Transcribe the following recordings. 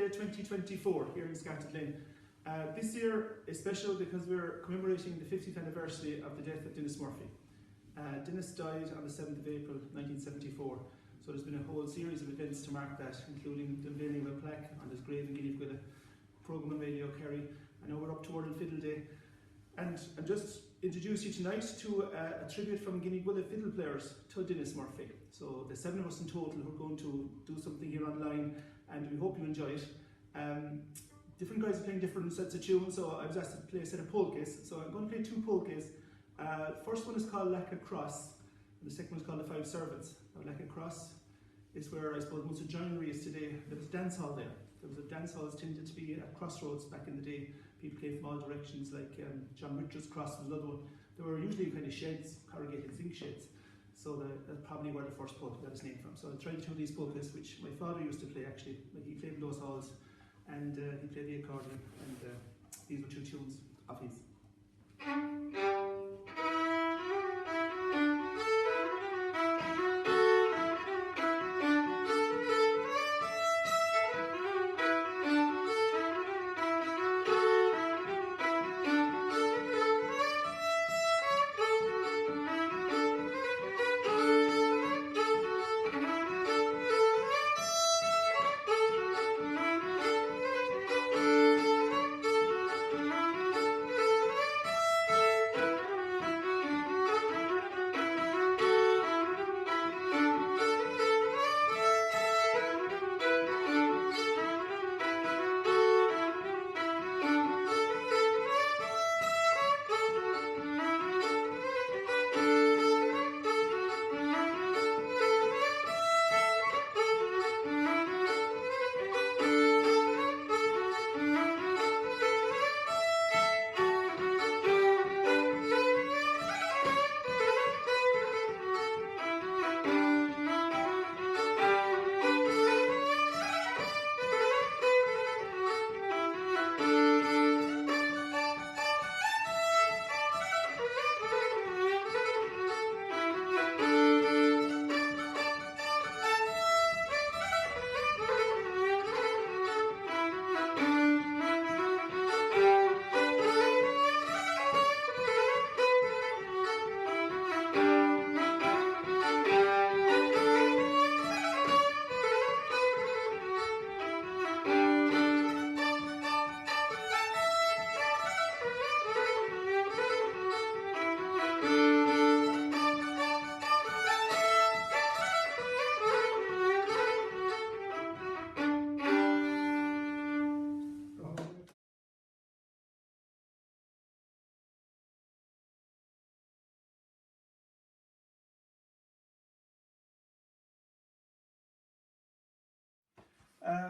Day 2024 here in Castleisland. This year is special because we're commemorating the 50th anniversary of the death of Denis Murphy. Denis died on the 7th of April 1974, so there's been a whole series of events to mark that, including the unveiling of a plaque on his grave in Gneeveguilla, programme on Radio Co Kerry, and now we're up toward Fiddle Day. And just introduce you tonight to a tribute from Gneeveguilla fiddle players to Denis Murphy. So the 7 of us in total who are going to do something here online, and we hope you enjoy it. Different guys are playing different sets of tunes, so I was asked to play a set of polkas. So I'm going to play 2 polkas. First one is called Lack Cross, and the second one is called The Five Servants. Now Lack Cross is where I suppose most of joinery is today. There was a dance hall there. There was a dance hall that tended to be at crossroads back in the day. People came from all directions, like John Richard's Cross was another one. There were usually kind of sheds, corrugated zinc sheds. So that's probably where the first polka got its name from. So I tried 2 of these polkas, which my father used to play actually. Like he played in those halls, and he played the accordion, and these were 2 tunes of his.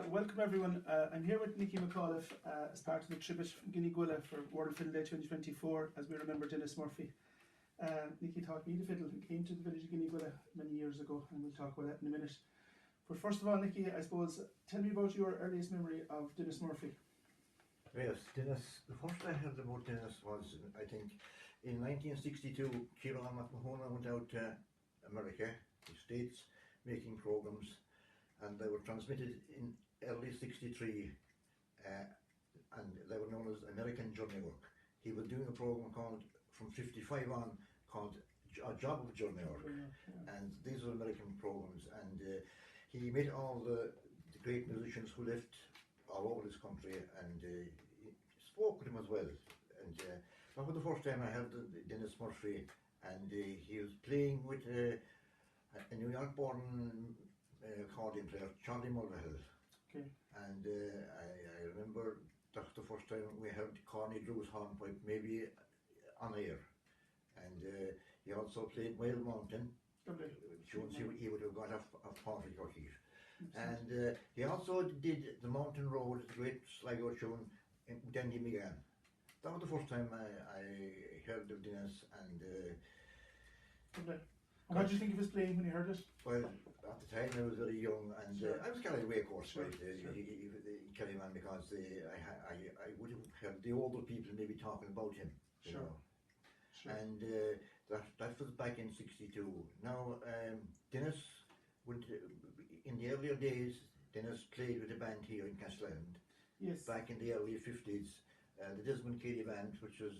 Welcome everyone. I'm here with Nickie McAuliffe as part of the tribute from Gneeveguilla for World Fiddle Day 2024 as we remember Denis Murphy. Nickie taught me the fiddle and came to the village of Gneeveguilla many years ago, and we'll talk about that in a minute. But first of all, Nickie, I suppose, tell me about your earliest memory of Denis Murphy. Yes, Denis. The first I heard about Denis was, I think, in 1962, Kieran McMahon went out to America, the States, making programmes, and they were transmitted in early 63, and they were known as American Journey Work. He was doing a programme called, from 55 on, called A Job of Journey Work, and these were American programmes, and he met all the great musicians who left all over this country, and he spoke with them as well. And that was the first time I heard Denis Murphy, and he was playing with a New York born accordion player, Charlie Mulvihill. Okay. And I remember that's the first time we heard Corny Drew's hornpipe, maybe on air. And he also played Wild Mountain, tunes he would have got off Party Cookies. And he also did the Mountain Road, the great Sligo tune, Then He Began. That was the first time I heard of Denis, and what did you think of his playing when you heard it? Well, at the time I was very young, and I was carried away, of course, by Kerry man, because I would have heard the older people maybe talking about him, you know. And that was back in '62. Now, Denis went in the earlier days. Dennis played with a band here in Castleisland Yes. back in the early 50s. The Desmond Cady band, which was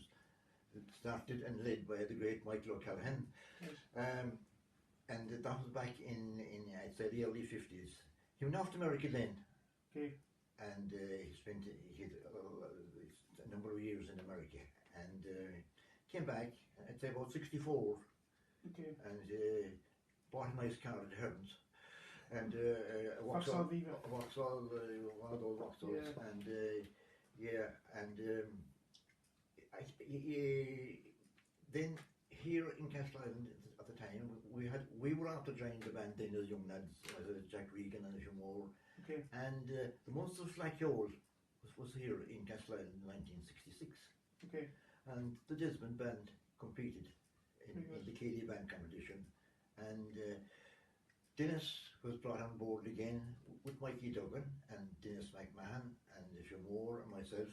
started and led by the great Michael O'Callaghan. Right. And that was back in I'd say the early 50s. He went off to America then, Okay. and he spent a number of years in America, and came back, I'd say about 64, Okay. and bought a nice car at Hearns, and Vauxhall Viva. Vauxhall, one of those Vauxhalls, Yeah. and then here in Castleisland at the time, we were after joining the band then as young lads, Jack Regan and a few more, Okay. and the Monster of Slackjole was here in Castleisland in 1966, Okay. and the Desmond band competed in Very good. the Cady band competition, and Dennis was brought on board again with Mikie Duggan and Dennis McMahon and a few more and myself,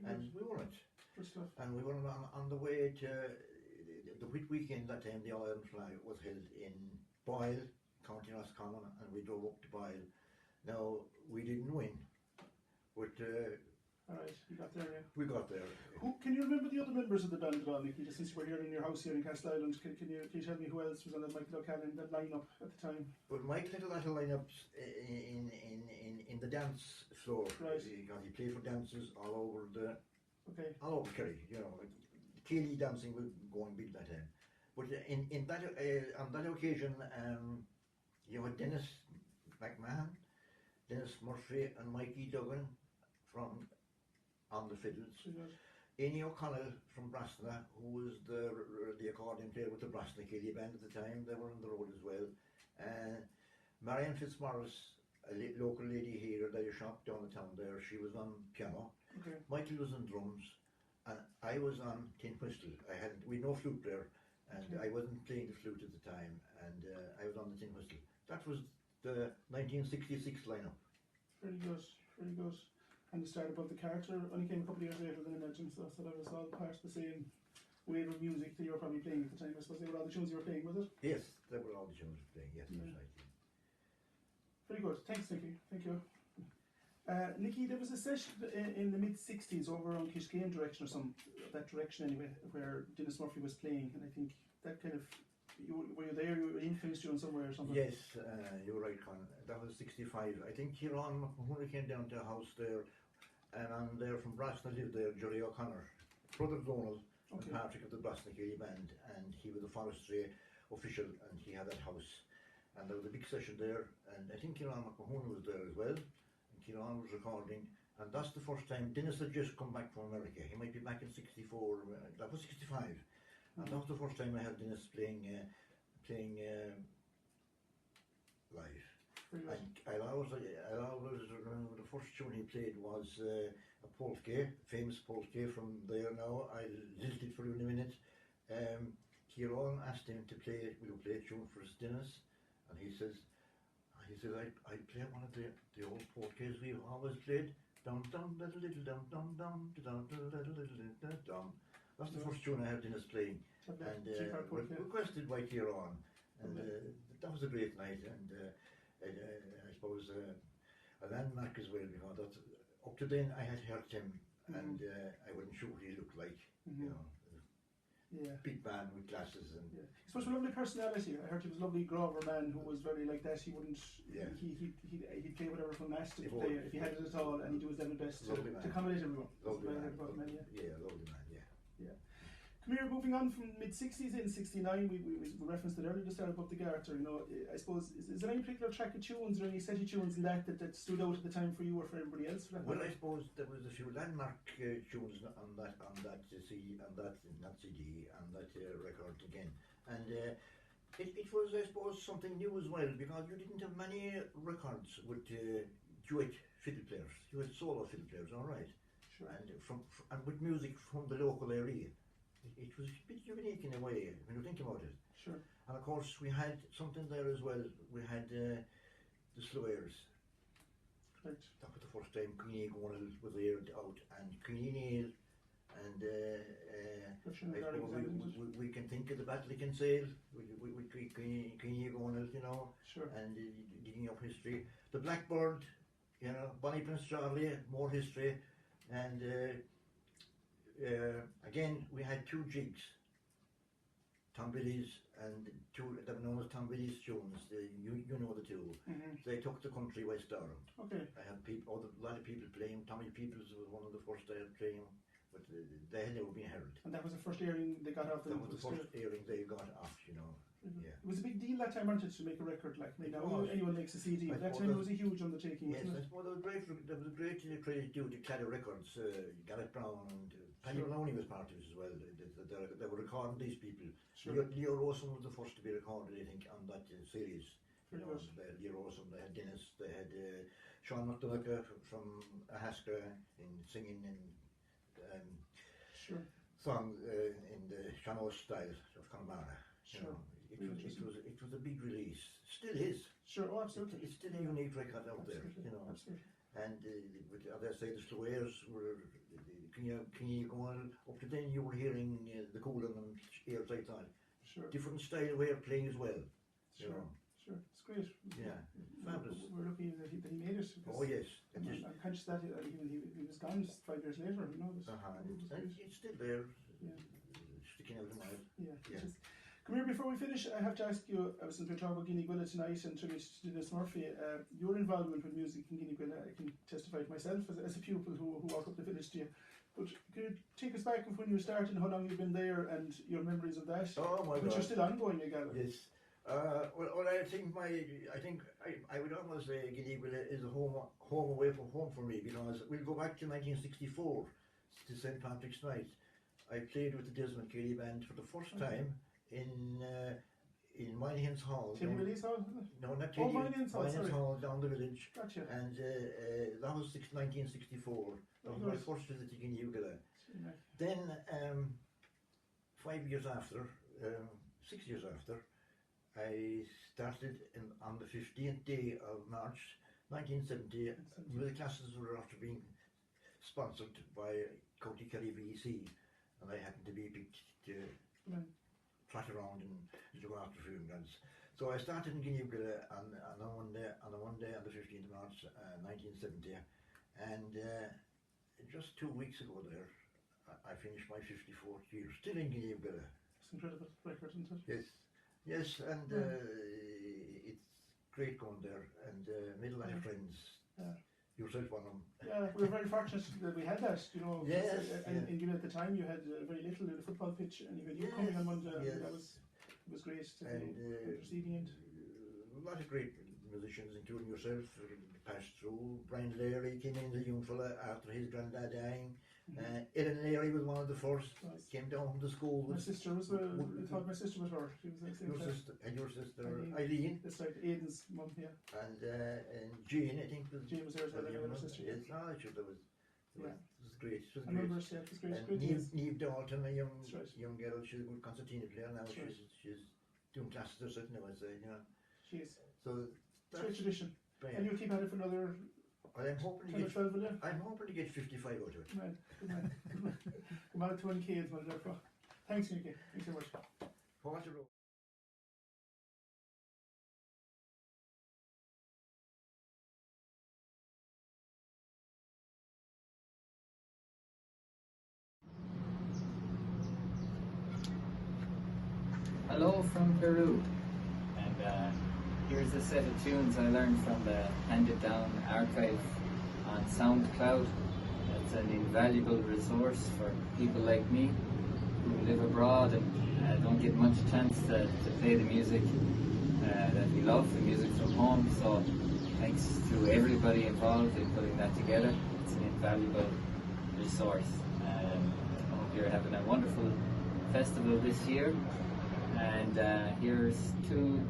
and we won it. Good stuff. And we were on the way to the Whit weekend that time. The Ireland flag was held in Boyle, County Roscommon, and we drove up to Boyle. Now we didn't win, but Alright, you got there, yeah. we got there. Can you remember the other members of the band at all, Nickie? Just since we're here in your house here in Castleisland, can you tell me who else was on that Michael O'Callaghan that lineup at the time? But Mike had a lot of lineups in the dance floor. Right. He played for dances all over Kerry. You know, Cady dancing was going big that time. But in that on that occasion, you had Denis McMahon, Denis Murphy, and Mikie Duggan from on the fiddles. Amy O'Connell from Brasna, who was the accordion player with the Brasna Cady band at the time, they were on the road as well. Marianne Fitzmaurice, a local lady here at a shop down the town there, she was on piano. Okay. Michael was on drums, and I was on tin whistle. We had no flute there, and Okay. I wasn't playing the flute at the time, and I was on the tin whistle. That was the 1966 lineup. Very good, very good. And the start above the Carter only came a couple of years later than I imagine, so that was all part of the same wave of music that you were probably playing at the time. I suppose they were all the tunes you were playing, was it? Yes, they were all the tunes we were playing, yes, Yeah. that's right. Very good. Thanks, Nickie. Thank you. Nickie, there was a session in the mid-60s over on Kishkane direction or that direction anyway, where Denis Murphy was playing, and I think that kind of, were you there, you influenced you in some way or something? Yes, you're right, Con. That was 65. I think Kieran McMahon came down to a house there, and on there from Brasna lived there, Jerry O'Connor, brother Donald, and Okay. Patrick of the Brasna Cady band, and he was a forestry official, and he had that house. And there was a big session there, and I think Kieran McMahon was there as well, and Kieran was recording, and that's the first time Dennis had just come back from America. He might be back in 64, that was 65. And that was the first time I had Dennis playing live. Very good. And I'll always remember the first tune he played was a polka, famous polka from there now. I'll lilt it for you in a minute. Kieran asked him to play, will you play a tune for us, Dennis? And he says, I play one of the old polkas we've always played. Dum dum little little dum dum dum dum little little dum. That's the first tune I heard Dennis playing, and requested by Kieran, and that was a great night, and I suppose a landmark as well, because that, up to then I had heard him, and I wasn't sure what he looked like, you know, big man with glasses, and I suppose a lovely personality. I heard he was a lovely Grover man who was very like that. He wouldn't, he'd play whatever from asked to play if he had it at all, and he'd do his level best to accommodate everyone. Lovely man, lovely man. yeah. Come here, moving on from mid-60s in 69, we referenced it earlier, just started up the Garter, you know, I suppose, is there any particular track of tunes or any set of tunes in that stood out at the time for you or for everybody else? For that well, I suppose there was a few landmark tunes on that CD, and that CD, and that record again, and it was, I suppose, something new as well, because you didn't have many records with duet fiddle players. You had solo fiddle players, all right, sure. And with music from the local area. It was a bit unique in a way when you think about it. Sure. And of course we had something there as well. We had the Slowares. Right. That was the first time Queenie Gonal was aired out, and Queenie Neal, and we can think of the Battle of Kinsale with Queenie Gonal, you know, sure. and digging up history. The Blackbird You know, Bonnie Prince Charlie, more history, and again we had two jigs, Tom Billy's and two that were known as Tom Billy's tunes. You know the two. They took the country West Ireland. Okay. I had people, a lot of people playing. Tommy Peoples was one of the first I had playing, but they had never been heard. And that was the first airing they got off. That was the first airing they got off, you know. Yeah. It was a big deal that time, wasn't it, to make a record like me. Now anyone makes a CD. But that time it was a huge undertaking, yes, wasn't it? Well, there was a great credit due to Claddagh Records, Gareth Browne and Paddy Maloney was part of it as well. They were recording these people. Sure. Leo Rosen was the first to be recorded, I think, on that series. Very You know, good. they had Leo Rosen, they had Dennis, they had Sean McDonough from Ahaska singing in Sure. song in the Shannon style of Connemara. Sure. You know, it was a big release. Still is. Sure, oh, absolutely. It's still a unique record out there, Absolutely. you know. Absolutely. And as I say, the Slowares were, can you go on up to then you were hearing the Coolan and airs like that. Sure. Different style way of playing as well. You Sure. know. Sure. It's great. Yeah. Fabulous. We're lucky that he made it. Oh yes. I'm conscious that he was gone just 5 years later, you know. It's still there. Yeah. Sticking out of my head. Yeah. Yeah. Come here, before we finish, I have to ask you, I was in talk about Gneeveguilla tonight and tribute to Denis Murphy. Your involvement with music in Gneeveguilla, I can testify to myself as a pupil who walked up the village to you. But could you take us back of when you started, how long you've been there, and your memories of that? Oh my God. Which are still ongoing, I gather. Yes. Well, I think I would almost say Gneeveguilla is a home away from home for me, because we'll go back to 1964 to St Patrick's Night. I played with the Desmond Kelly band for the first time in Moynihan's Hall. Tilly Willie's Hall, isn't it? No, not Oh, Tilly. Moynihan's Hall, sorry. Hall down the village. Gotcha. And that was 1964. That was my first visit to Gneeveguilla. Then 5 years after, 6 years after, I started on the 15th day of March 1970 with the classes were after being sponsored by Co Kerry VEC, and I happened to be picked to trot around and look after funerals. So I started in Gneeveguilla on one day on the 15th of March 1970, and just 2 weeks ago there I finished my 54th year, still in Gneeveguilla. It's an incredible record, isn't it? Yes, and it's great going there, and made a lot of friends. Yourself one of them. Yeah, we were very fortunate that we had that, you know. Yes. And at the time you had very little in the football pitch, and you had you coming on one day. Yes. It was great to And be receiving it. a lot of great musicians, including yourself, passed through. Brian Larry came in as a young fella after his granddad dying. Aidan Larry was one of the first. Nice. Came down from the school. My sister was. I thought my sister was her. She was the same class. Your sister Eileen. That's right, Aidan's mum. Yeah. And Jane, I think was. Jane was there as well. Her sister. Yes, no, it was great. It was I remember her. Yeah, it was great. And Great days. Neve Dalton, a young That's right. young girl, she's a good concertina player now. That's right. She's doing classes or something, I would say, you know. She is. So It's a great tradition. brilliant. And you'll keep at it for another I'm hoping to 10 or get 12, will you? I'm hoping to get 55 out of it. Good man. Good man. Good man. Come on to 1K as well, therefore. Thanks, Mikie. Thanks so much. What a road. Hello from Peru, and here's a set of tunes I learned from the handed down archive on SoundCloud. It's an invaluable resource for people like me who live abroad and don't get much chance to play the music that we love, the music from home. So thanks to everybody involved in putting that together. It's an invaluable resource. I hope you're having a wonderful festival this year. And here's two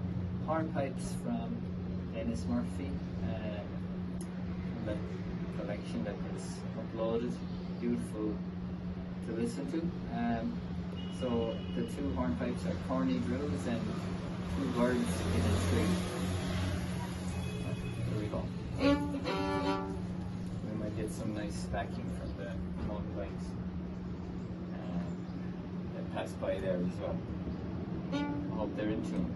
hornpipes from Denis Murphy, from the collection that was uploaded. Beautiful to listen to. So the two hornpipes are Corny Drews and Two Birds in a Tree. Here we go. We might get some nice backing from the motorbikes that pass by there as well. I hope they're in tune.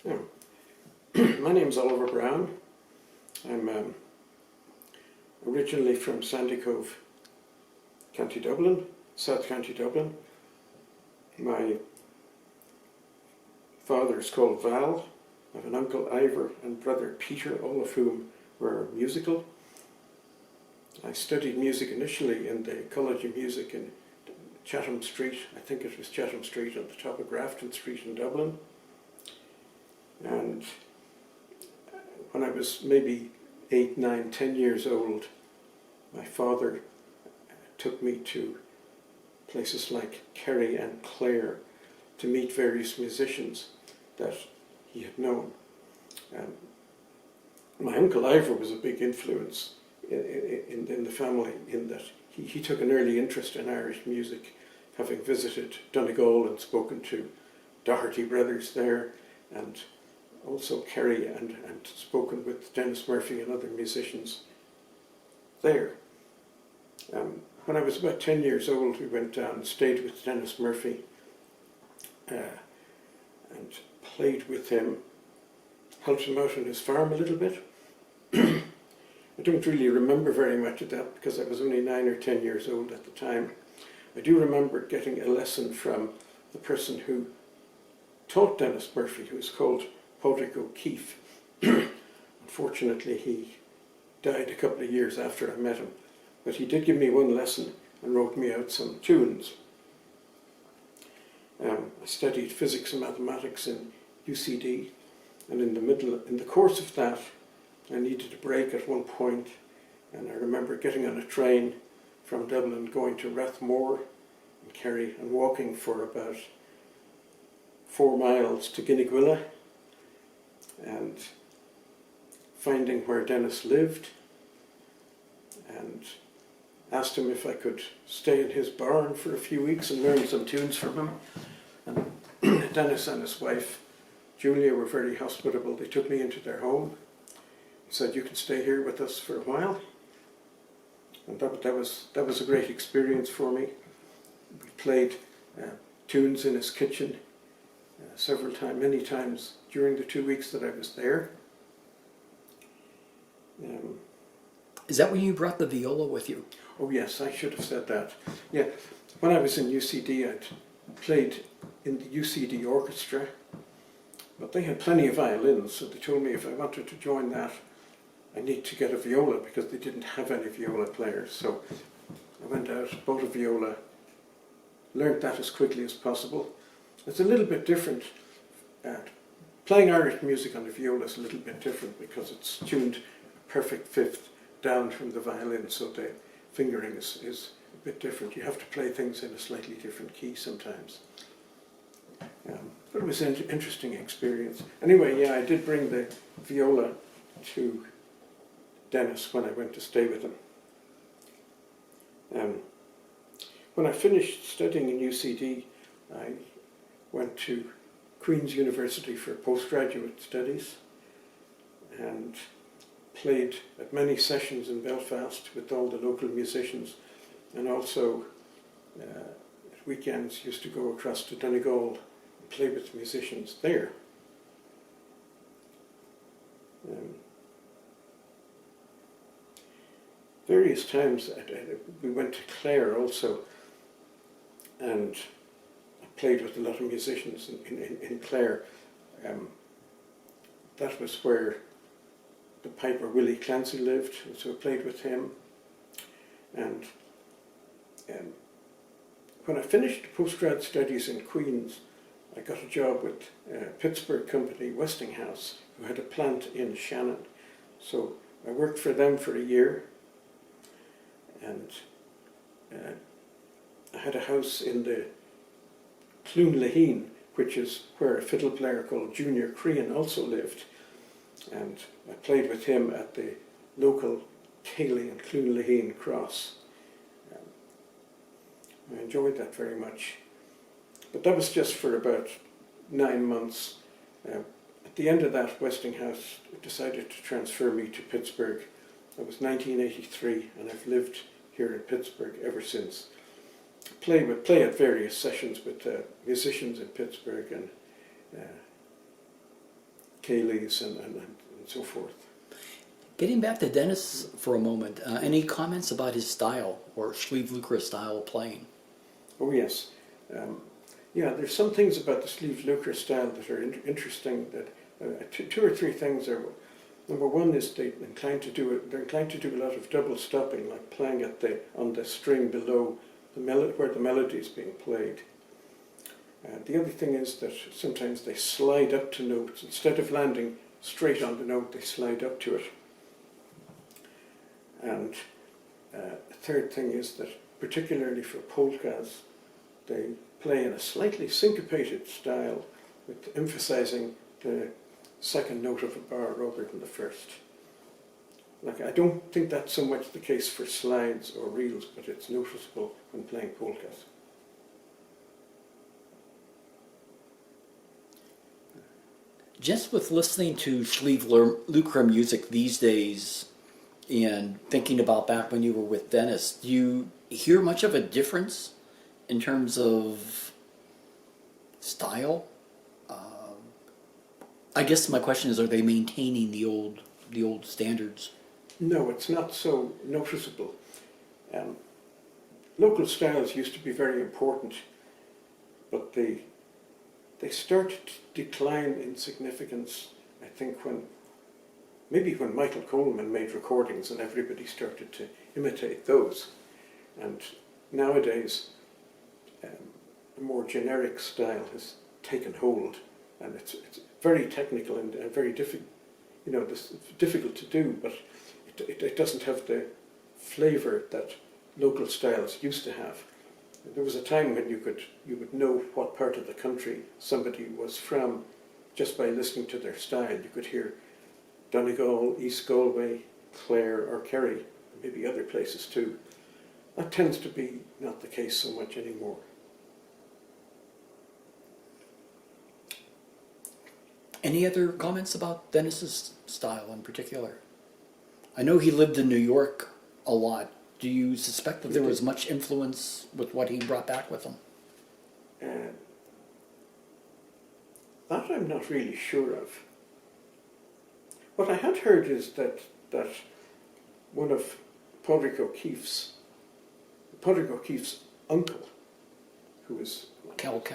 My name's Oliver Browne. I'm originally from Sandycove, County Dublin, South County Dublin. My father is called Val. I have an uncle Ivor and brother Peter, all of whom were musical. I studied music initially in the College of Music in Chatham Street. I think it was Chatham Street at the top of Grafton Street in Dublin. And when I was maybe 8, 9, 10 years old, my father took me to places like Kerry and Clare to meet various musicians that he had known. My uncle Ivor was a big influence in the family, in that he took an early interest in Irish music, having visited Donegal and spoken to Doherty brothers there, and also Kerry, and spoken with Denis Murphy and other musicians there. When I was about 10 years old, we went down and stayed with Denis Murphy and played with him, helped him out on his farm a little bit. I don't really remember very much of that because I was only 9 or 10 years old at the time. I do remember getting a lesson from the person who taught Denis Murphy, who was called Padraig O'Keefe. Unfortunately, he died a couple of years after I met him, but he did give me one lesson and wrote me out some tunes. I studied physics and mathematics in UCD, and in the course of that, I needed a break at one point, and I remember getting on a train from Dublin, going to Rathmore and Kerry, and walking for about 4 miles to Gneeveguilla, and finding where Denis lived, and asked him if I could stay in his barn for a few weeks and learn some tunes from him. And Denis and his wife Julia were very hospitable. They took me into their home, said, "You can stay here with us for a while." And that was a great experience for me. We played tunes in his kitchen many times during the 2 weeks that I was there. Is that when you brought the viola with you? Oh yes, I should have said that. Yeah, when I was in UCD, I'd played in the UCD orchestra, but they had plenty of violins, so they told me if I wanted to join that, I need to get a viola because they didn't have any viola players. So I went out, bought a viola, learned that as quickly as possible. It's a little bit different. Playing Irish music on the viola is a little bit different because it's tuned perfect fifth down from the violin, so the fingering is a bit different. You have to play things in a slightly different key sometimes. But it was an interesting experience. Anyway, yeah, I did bring the viola to Denis when I went to stay with him. When I finished studying in UCD, I went to Queen's University for postgraduate studies and played at many sessions in Belfast with all the local musicians, and also at weekends used to go across to Donegal and play with musicians there. Various times we went to Clare also, and I played with a lot of musicians in Clare. That was where the piper Willie Clancy lived, so I played with him. And when I finished postgrad studies in Queen's, I got a job with Pittsburgh company Westinghouse, who had a plant in Shannon. So I worked for them for a year, and I had a house in the Lisheen, which is where a fiddle player called Junior Crean also lived. And I played with him at the local Daly and Lisheen cross. I enjoyed that very much. But that was just for about 9 months. At the end of that, Westinghouse decided to transfer me to Pittsburgh. That was 1983, and I've lived here in Pittsburgh ever since. Play at various sessions with musicians in Pittsburgh, and Céilís and so forth. Getting back to Denis for a moment, any comments about his style or Slieve Luachra style of playing? Oh yes, yeah. There's some things about the Slieve Luachra style that are interesting. That two or three things are. Number one is they're inclined to do a lot of double stopping, like playing on the string below where the melody is being played. The other thing is that sometimes they slide up to notes instead of landing straight on the note. They slide up to it. And the third thing is that, particularly for polkas, they play in a slightly syncopated style, with emphasizing the second note of a bar rather than the first. Like, I don't think that's so much the case for slides or reels, but it's noticeable when playing polkas. Just with listening to Slieve Luachra music these days and thinking about back when you were with Denis, do you hear much of a difference in terms of style? I guess my question is, are they maintaining the old standards? No, it's not so noticeable. Local styles used to be very important, but they started to decline in significance, I think, when Michael Coleman made recordings and everybody started to imitate those. And nowadays, a more generic style has taken hold, and it's very technical and very difficult. It's difficult to do, but it doesn't have the flavour that local styles used to have. There was a time when you would know what part of the country somebody was from just by listening to their style. You could hear Donegal, East Galway, Clare or Kerry, maybe other places too. That tends to be not the case so much anymore. Any other comments about Denis's style in particular? I know he lived in New York a lot. Do you suspect that there was much influence with what he brought back with him? That I'm not really sure of. What I had heard is that one of Padraig O'Keeffe's uncle, who was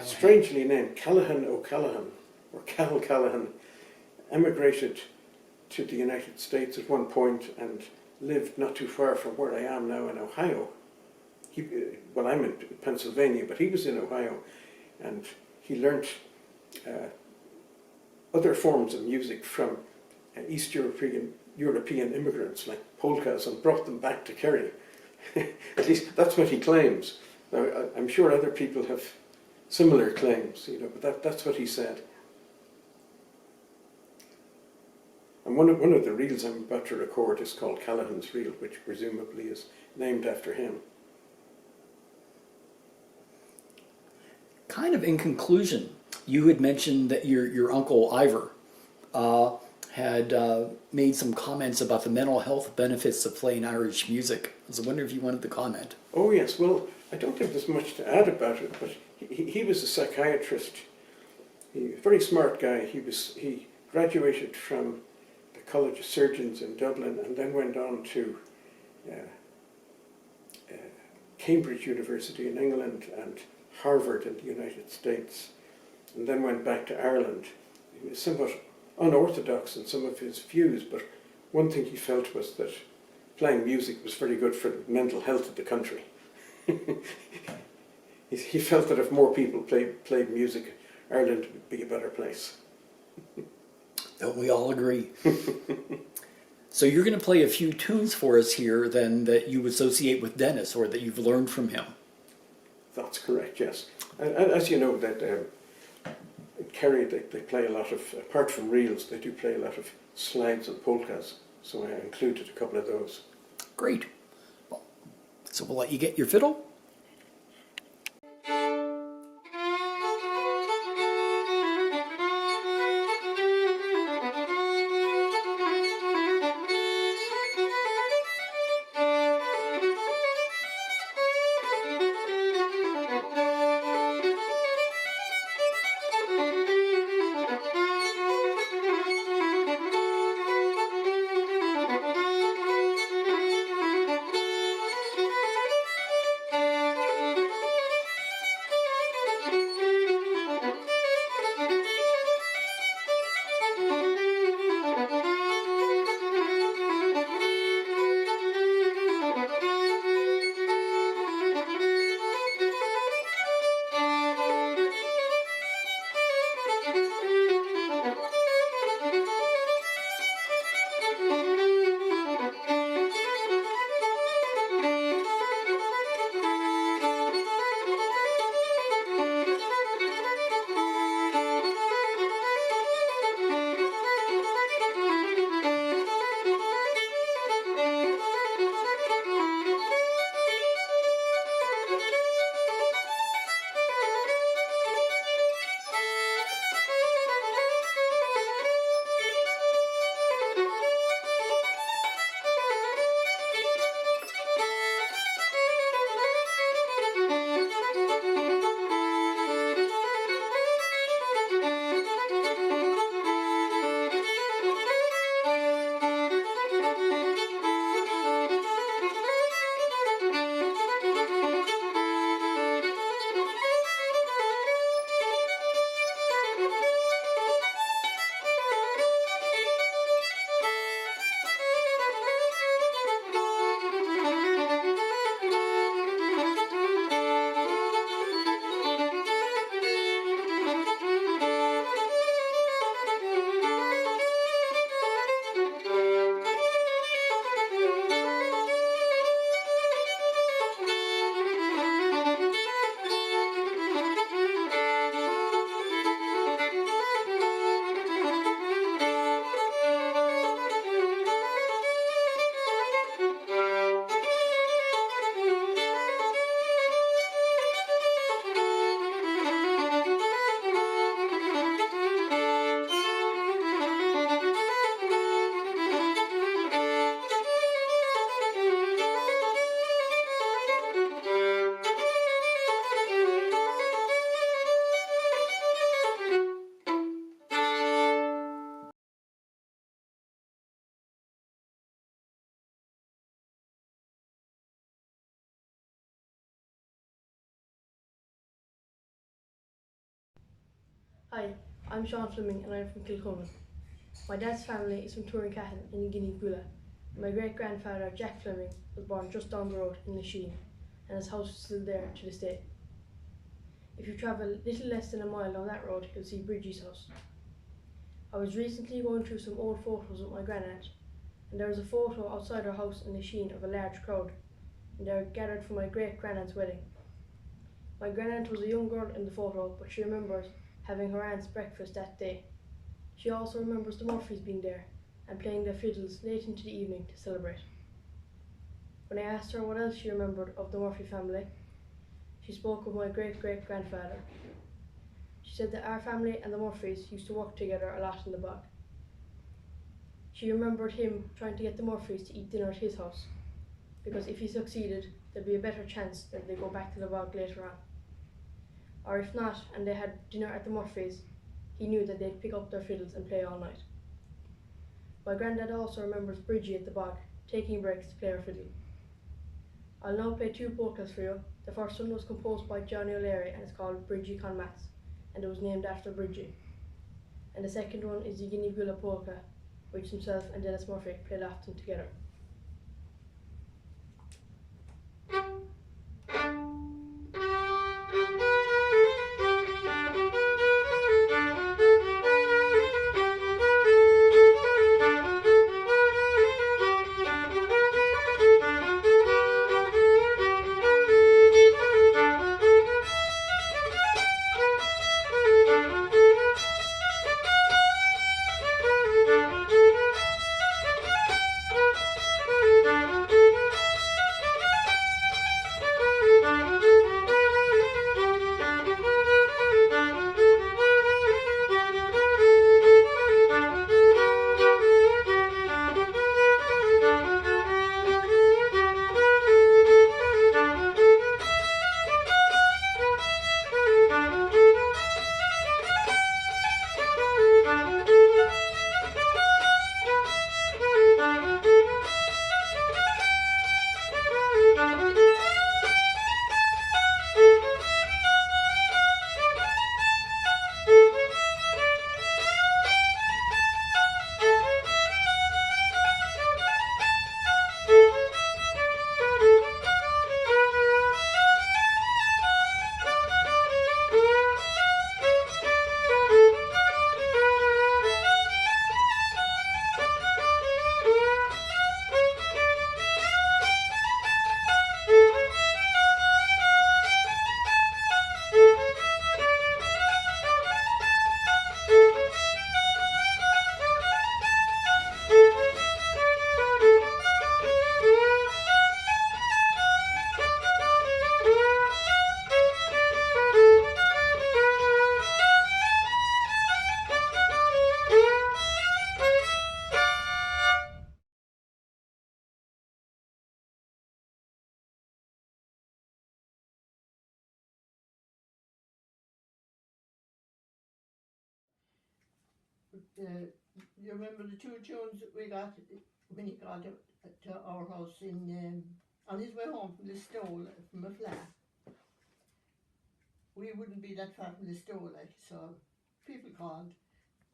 strangely named Callahan O'Callaghan, or Cal Callahan, emigrated to the United States at one point and lived not too far from where I am now in Ohio. I'm in Pennsylvania, but he was in Ohio, and he learnt other forms of music from East European immigrants like polkas and brought them back to Kerry. At least that's what he claims. Now, I'm sure other people have similar claims, but that's what he said. And one of the reels I'm about to record is called Callahan's Reel, which presumably is named after him. Kind of in conclusion, you had mentioned that your uncle Ivor had made some comments about the mental health benefits of playing Irish music. I was wondering if you wanted to comment. Oh yes, well, I don't think there's much to add about it, but he was a psychiatrist. A very smart guy. He graduated from the College of Surgeons in Dublin and then went on to Cambridge University in England and Harvard in the United States, and then went back to Ireland. He was somewhat unorthodox in some of his views, but one thing he felt was that playing music was very good for the mental health of the country. He felt that if more people played music, Ireland would be a better place. Don't we all agree? So you're going to play a few tunes for us here then that you associate with Denis or that you've learned from him. That's correct, yes. As you know, that Kerry, they play a lot of, apart from reels, they do play a lot of slides and polkas, so I included a couple of those. Great. Well, so we'll let you get your fiddle. Hi, I'm Sean Fleming and I'm from Kilcullen. My dad's family is from Teahan in Gneeveguilla. My great-grandfather, Jack Fleming, was born just down the road in Lisheen, and his house is still there to this day. If you travel little less than a mile down that road, you'll see Bridgie's house. I was recently going through some old photos with my granaunt, and there was a photo outside our house in Lisheen of a large crowd, and they were gathered for my great-grandaunt's wedding. My granaunt was a young girl in the photo, but she remembers having her aunt's breakfast that day. She also remembers the Murphys being there and playing their fiddles late into the evening to celebrate. When I asked her what else she remembered of the Murphy family, she spoke of my great-great-grandfather. She said that our family and the Murphys used to work together a lot in the bog. She remembered him trying to get the Murphys to eat dinner at his house, because if he succeeded, there'd be a better chance that they'd go back to the bog later on. Or if not, and they had dinner at the Murphys, he knew that they'd pick up their fiddles and play all night. My granddad also remembers Bridgie at the bog, taking breaks to play her fiddle. I'll now play two polkas for you. The first one was composed by Johnny O'Leary and is called Bridgie Con Mats, and it was named after Bridgie. And the second one is the Gneeveguilla polka, which himself and Denis Murphy played often together. You remember the two tunes that we got when he got to our house in on his way home from the stole from a flat. We wouldn't be that far from the stole, like, so people called,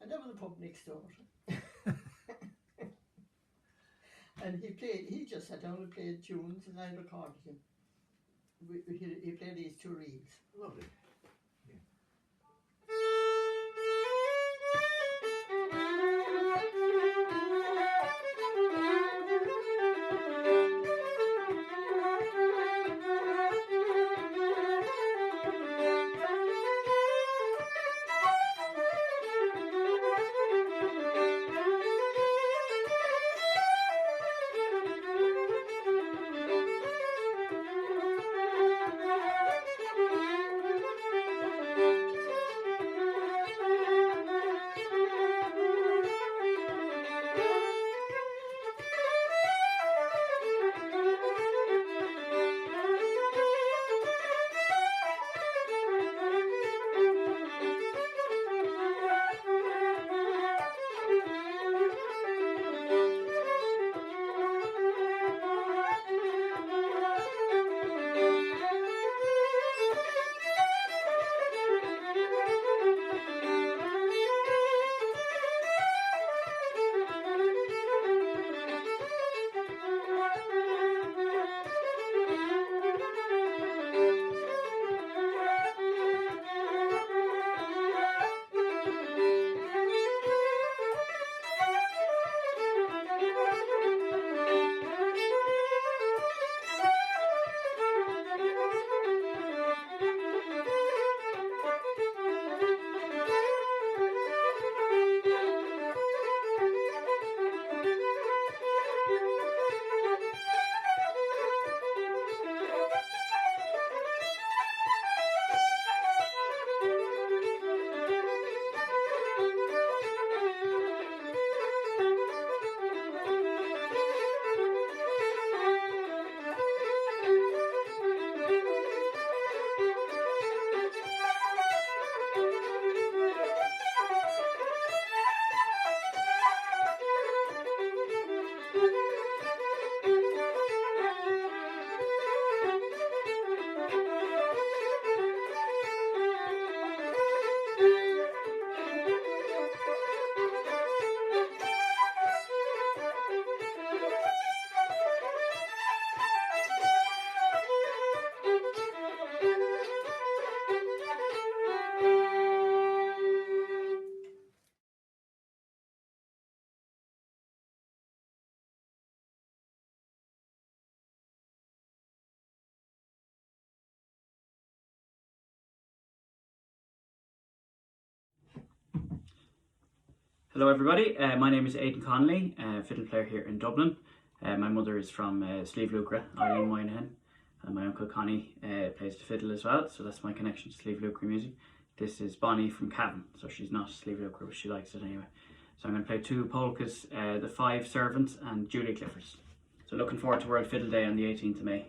and there was a pub next door. And he just sat down and played tunes, and I recorded him. He played these two reels. Lovely. Hello everybody, my name is Aidan Connolly, fiddle player here in Dublin. My mother is from Slieve Luachra, Aidan Moynihan, and my uncle Connie plays the fiddle as well, so that's my connection to Slieve Luachra music. This is Bonnie from Cavan, so she's not Slieve Luachra, but she likes it anyway. So I'm going to play 2 polkas, The Five Servants and Julie Clifford's. So looking forward to World Fiddle Day on the 18th of May.